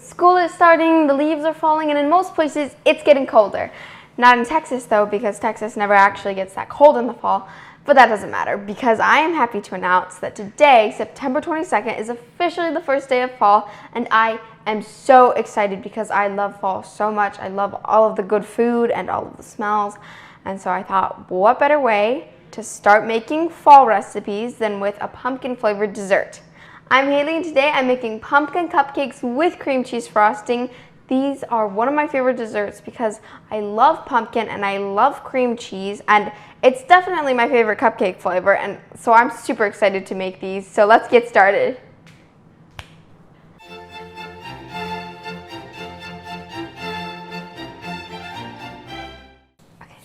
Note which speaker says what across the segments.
Speaker 1: School is starting, the leaves are falling, and in most places, it's getting colder. Not in Texas, though, because Texas never actually gets that cold in the fall. But that doesn't matter, because I am happy to announce that today, September 22nd, is officially the first day of fall, and I am so excited because I love fall so much. I love all of the good food and all of the smells, and so I thought, what better way to start making fall recipes than with a pumpkin-flavored dessert. I'm Haley, and today I'm making pumpkin cupcakes with cream cheese frosting. These are one of my favorite desserts because I love pumpkin and I love cream cheese, and it's definitely my favorite cupcake flavor, and so I'm super excited to make these. So let's get started. Okay.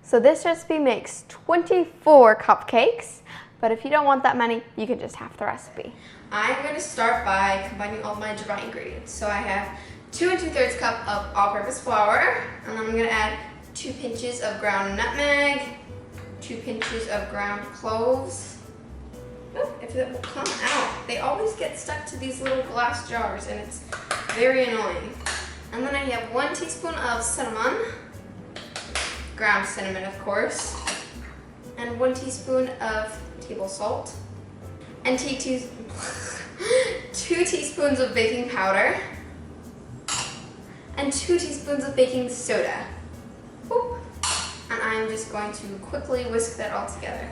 Speaker 1: So this recipe makes 24 cupcakes, but if you don't want that many, you can just half the recipe. I'm going to start by combining all my dry ingredients. So I have 2 2/3 cup of all-purpose flour, and then I'm going to add 2 pinches of ground nutmeg, 2 pinches of ground cloves. Oh, if it will come out. They always get stuck to these little glass jars, and it's very annoying. And then I have 1 teaspoon of cinnamon, ground cinnamon of course, and 1 teaspoon of table salt, and 2 teaspoons of baking powder, and 2 teaspoons of baking soda. Whoop. And I'm just going to quickly whisk that all together.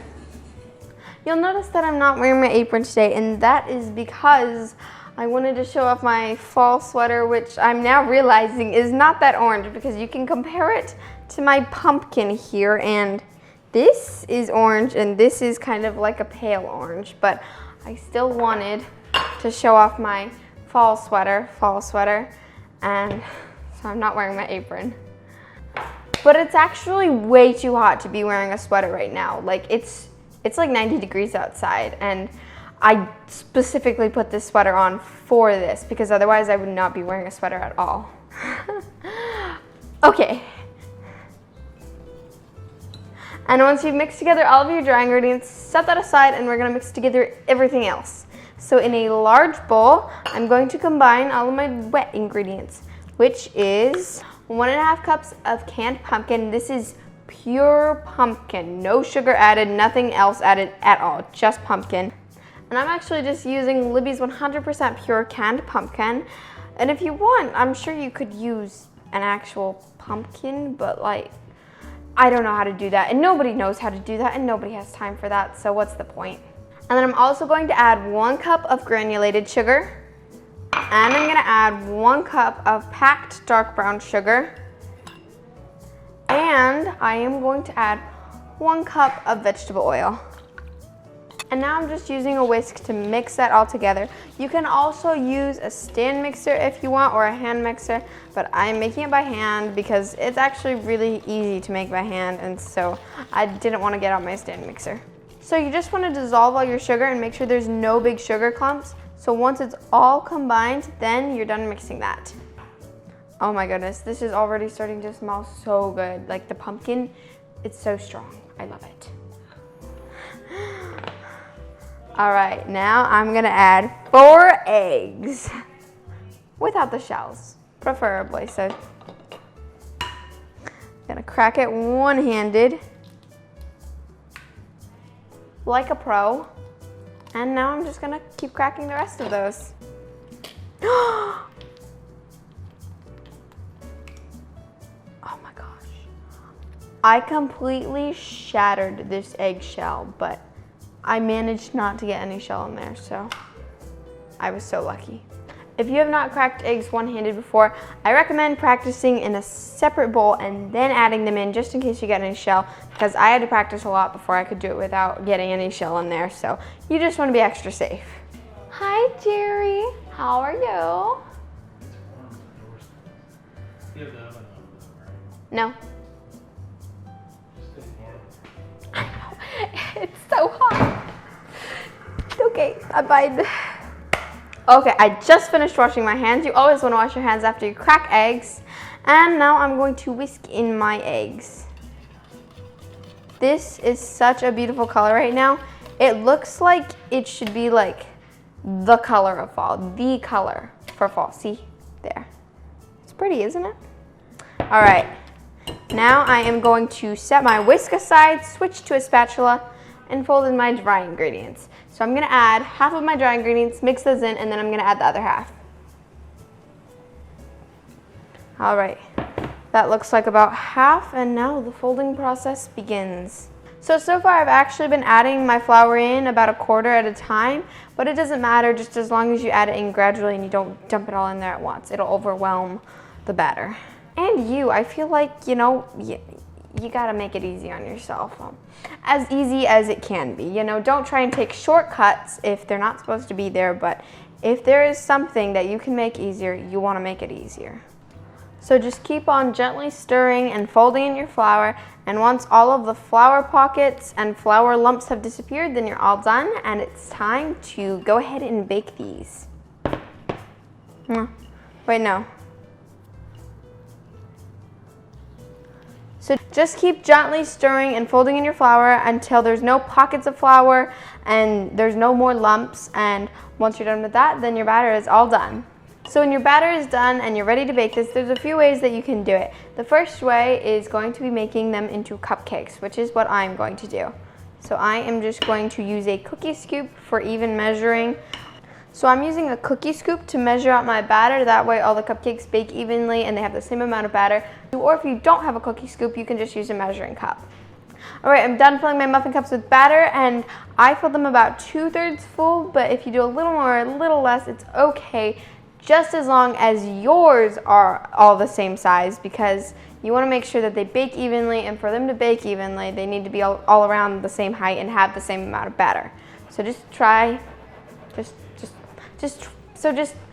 Speaker 1: You'll notice that I'm not wearing my apron today, and that is because I wanted to show off my fall sweater, which I'm now realizing is not that orange, because you can compare it to my pumpkin here, and this is orange and this is kind of like a pale orange, but I still wanted to show off my fall sweater, and so I'm not wearing my apron. But it's actually way too hot to be wearing a sweater right now. Like it's like 90 degrees outside, and I specifically put this sweater on for this because otherwise I would not be wearing a sweater at all. Okay. And once you've mixed together all of your dry ingredients, set that aside, and we're gonna mix together everything else. So in a large bowl, I'm going to combine all of my wet ingredients, which is 1.5 cups of canned pumpkin. This is pure pumpkin, no sugar added, nothing else added at all, just pumpkin. And I'm actually just using Libby's 100% pure canned pumpkin. And if you want, I'm sure you could use an actual pumpkin, but like, I don't know how to do that, and nobody knows how to do that, and nobody has time for that, so what's the point? And then I'm also going to add 1 cup of granulated sugar, and I'm gonna add 1 cup of packed dark brown sugar, and I am going to add 1 cup of vegetable oil. And now I'm just using a whisk to mix that all together. You can also use a stand mixer if you want, or a hand mixer, but I'm making it by hand because it's actually really easy to make by hand, and so I didn't want to get out my stand mixer. So you just want to dissolve all your sugar and make sure there's no big sugar clumps. So once it's all combined, then you're done mixing that. Oh my goodness, this is already starting to smell so good. Like the pumpkin, it's so strong. I love it. All right, now I'm gonna add 4 eggs without the shells, preferably. So I'm gonna crack it one-handed like a pro. And now I'm just gonna keep cracking the rest of those. Oh my gosh. I completely shattered this eggshell, but I managed not to get any shell in there, so I was so lucky. If you have not cracked eggs one-handed before, I recommend practicing in a separate bowl and then adding them in just in case you get any shell, because I had to practice a lot before I could do it without getting any shell in there, so you just want to be extra safe. Hi, Jerry. How are you?
Speaker 2: You have the oven on though, right?
Speaker 1: No.
Speaker 2: Just ignore it.
Speaker 1: I know. It's so hot. Okay, bye. Okay, I just finished washing my hands. You always want to wash your hands after you crack eggs. And now I'm going to whisk in my eggs. This is such a beautiful color right now. It looks like it should be like the color of fall, the color for fall. See, There. It's pretty, isn't it? All right. Now I am going to set my whisk aside, switch to a spatula, and fold in my dry ingredients. So I'm gonna add half of my dry ingredients, mix those in, and then I'm gonna add the other half. All right, that looks like about half, and now the folding process begins. So far I've actually been adding my flour in about a quarter at a time, but it doesn't matter just as long as you add it in gradually and you don't dump it all in there at once. It'll overwhelm the batter. And I feel like, you gotta make it easy on yourself. As easy as it can be. Don't try and take shortcuts if they're not supposed to be there, but if there is something that you can make easier, you wanna make it easier. So just keep on gently stirring and folding in your flour, and once all of the flour pockets and flour lumps have disappeared, then you're all done, and it's time to go ahead and bake these. Wait, no. So just keep gently stirring and folding in your flour until there's no pockets of flour and there's no more lumps, and once you're done with that, then your batter is all done. So when your batter is done and you're ready to bake this, there's a few ways that you can do it. The first way is going to be making them into cupcakes, which is what I'm going to do. So I am just going to use a cookie scoop for even measuring. So I'm using a cookie scoop to measure out my batter. That way all the cupcakes bake evenly and they have the same amount of batter. Or if you don't have a cookie scoop, you can just use a measuring cup. All right, I'm done filling my muffin cups with batter, and I fill them about 2/3 full, but if you do a little more or a little less, it's okay, just as long as yours are all the same size, because you want to make sure that they bake evenly, and for them to bake evenly, they need to be all around the same height and have the same amount of batter. So just try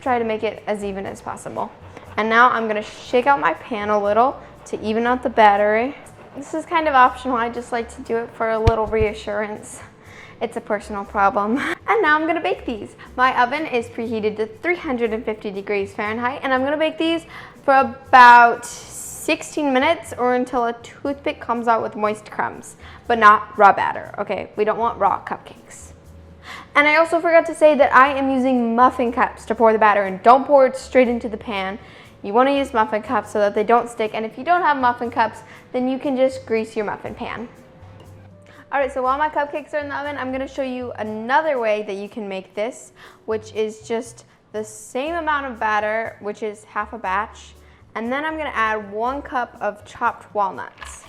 Speaker 1: to make it as even as possible. And now I'm going to shake out my pan a little to even out the batter. This is kind of optional. I just like to do it for a little reassurance. It's a personal problem. And now I'm gonna bake these. My oven is preheated to 350 degrees Fahrenheit, and I'm gonna bake these for about 16 minutes or until a toothpick comes out with moist crumbs, but not raw batter, okay? We don't want raw cupcakes. And I also forgot to say that I am using muffin cups to pour the batter in. Don't pour it straight into the pan. You wanna use muffin cups so that they don't stick, and if you don't have muffin cups, then you can just grease your muffin pan. All right, so while my cupcakes are in the oven, I'm gonna show you another way that you can make this, which is just the same amount of batter, which is half a batch, and then I'm gonna add 1 cup of chopped walnuts.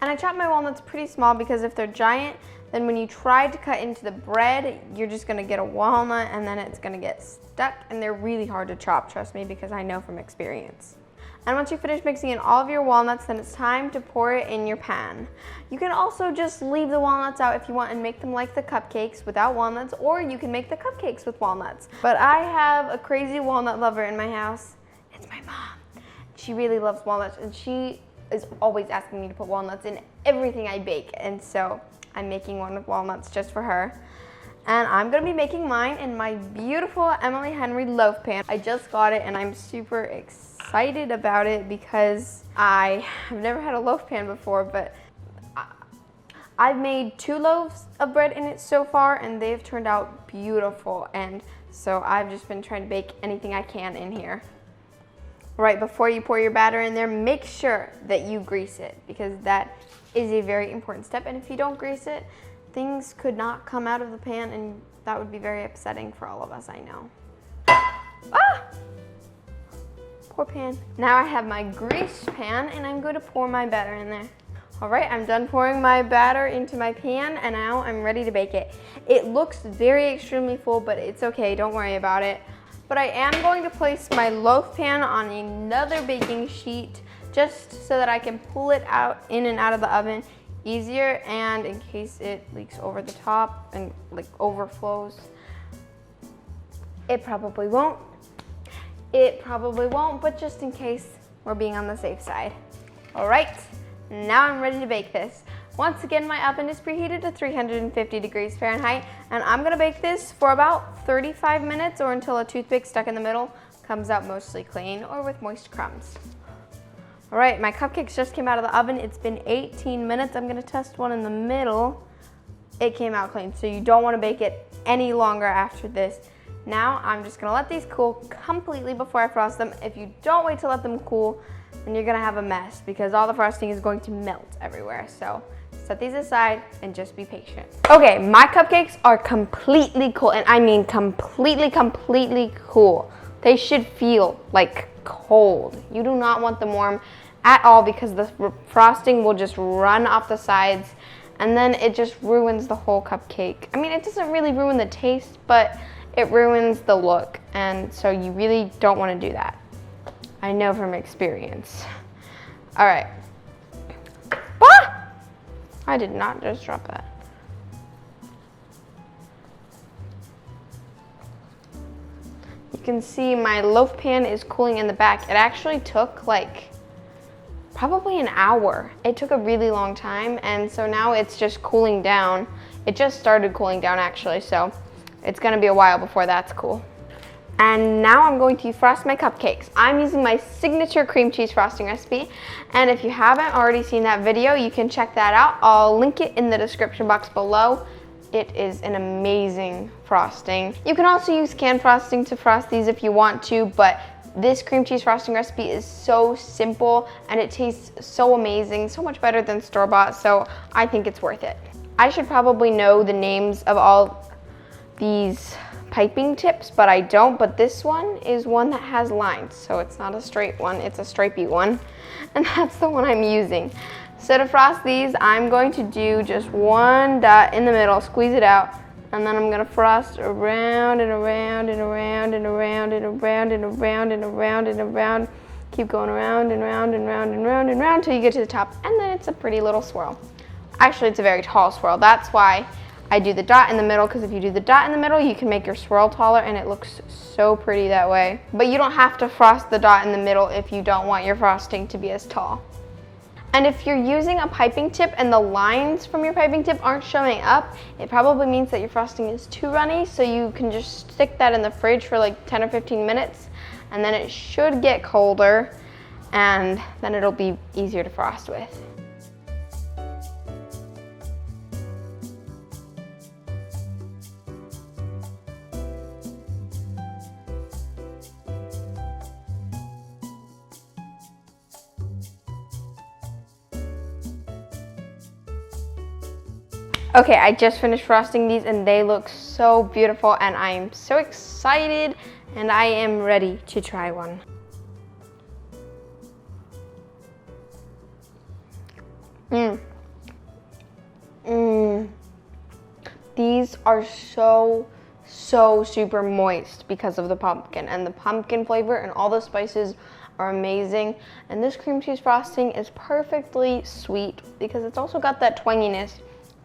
Speaker 1: And I chop my walnuts pretty small because if they're giant, then when you try to cut into the bread, you're just gonna get a walnut and then it's gonna get stuck, and they're really hard to chop, trust me, because I know from experience. And once you finish mixing in all of your walnuts, then it's time to pour it in your pan. You can also just leave the walnuts out if you want and make them like the cupcakes without walnuts, or you can make the cupcakes with walnuts. But I have a crazy walnut lover in my house. It's my mom. She really loves walnuts, and she is always asking me to put walnuts in everything I bake. And so I'm making one with walnuts just for her. And I'm gonna be making mine in my beautiful Emily Henry loaf pan. I just got it and I'm super excited about it because I have never had a loaf pan before, but I've made 2 loaves of bread in it so far and they've turned out beautiful. And so I've just been trying to bake anything I can in here. Right before you pour your batter in there, make sure that you grease it because that is a very important step. And if you don't grease it, things could not come out of the pan, and that would be very upsetting for all of us, I know. Ah! Poor pan. Now I have my greased pan, and I'm going to pour my batter in there. All right, I'm done pouring my batter into my pan, and now I'm ready to bake it. It looks very extremely full, but it's okay, don't worry about it. But I am going to place my loaf pan on another baking sheet just so that I can pull it out in and out of the oven easier, and in case it leaks over the top and like overflows. It probably won't, but just in case, we're being on the safe side. All right, now I'm ready to bake this. Once again, my oven is preheated to 350 degrees Fahrenheit, and I'm gonna bake this for about 35 minutes or until a toothpick stuck in the middle comes out mostly clean or with moist crumbs. All right, my cupcakes just came out of the oven. It's been 18 minutes. I'm gonna test one in the middle. It came out clean, so you don't wanna bake it any longer after this. Now I'm just gonna let these cool completely before I frost them. If you don't wait to let them cool, then you're gonna have a mess because all the frosting is going to melt everywhere. So set these aside and just be patient. Okay, my cupcakes are completely cool, and I mean completely cool. They should feel like cold. You do not want them warm at all because the frosting will just run off the sides and then it just ruins the whole cupcake. I mean, it doesn't really ruin the taste, but it ruins the look, and so you really don't want to do that. I know from experience. All right. Ah! I did not just drop that. You can see my loaf pan is cooling in the back. It actually took like probably an hour. It took a really long time, and so now it's just cooling down. It just started cooling down actually, so it's gonna be a while before that's cool. And now I'm going to frost my cupcakes. I'm using my signature cream cheese frosting recipe, and if you haven't already seen that video, you can check that out. I'll link it in the description box below. It is an amazing frosting. You can also use canned frosting to frost these if you want to, but this cream cheese frosting recipe is so simple and it tastes so amazing, so much better than store-bought, so I think it's worth it. I should probably know the names of all these piping tips, but I don't. But this one is one that has lines, so it's not a straight one, it's a stripey one, and that's the one I'm using. So to frost these, I'm going to do just one dot in the middle, squeeze it out, and then I'm gonna frost around and around and around and around and around and around and around and around. Keep going around and round and round and round and round until you get to the top, and then it's a pretty little swirl. Actually, it's a very tall swirl. That's why I do the dot in the middle, because if you do the dot in the middle, you can make your swirl taller and it looks so pretty that way. But you don't have to frost the dot in the middle if you don't want your frosting to be as tall. And if you're using a piping tip and the lines from your piping tip aren't showing up, it probably means that your frosting is too runny, so you can just stick that in the fridge for like 10 or 15 minutes, and then it should get colder, and then it'll be easier to frost with. Okay, I just finished frosting these and they look so beautiful, and I am so excited and I am ready to try one. These are so super moist because of the pumpkin, and the pumpkin flavor and all the spices are amazing. And this cream cheese frosting is perfectly sweet because it's also got that twanginess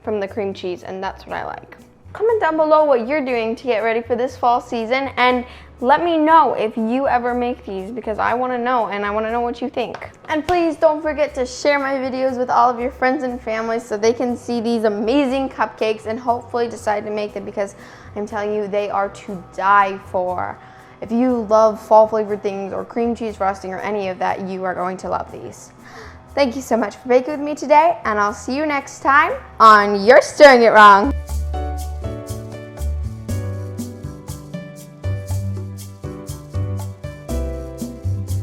Speaker 1: from the cream cheese, and that's what I like. Comment down below what you're doing to get ready for this fall season, and let me know if you ever make these, because I want to know, and I want to know what you think. And please don't forget to share my videos with all of your friends and family so they can see these amazing cupcakes and hopefully decide to make them, because I'm telling you, they are to die for. If you love fall flavored things or cream cheese frosting or any of that, you are going to love these. Thank you so much for baking with me today, and I'll see you next time on You're Stirring It Wrong.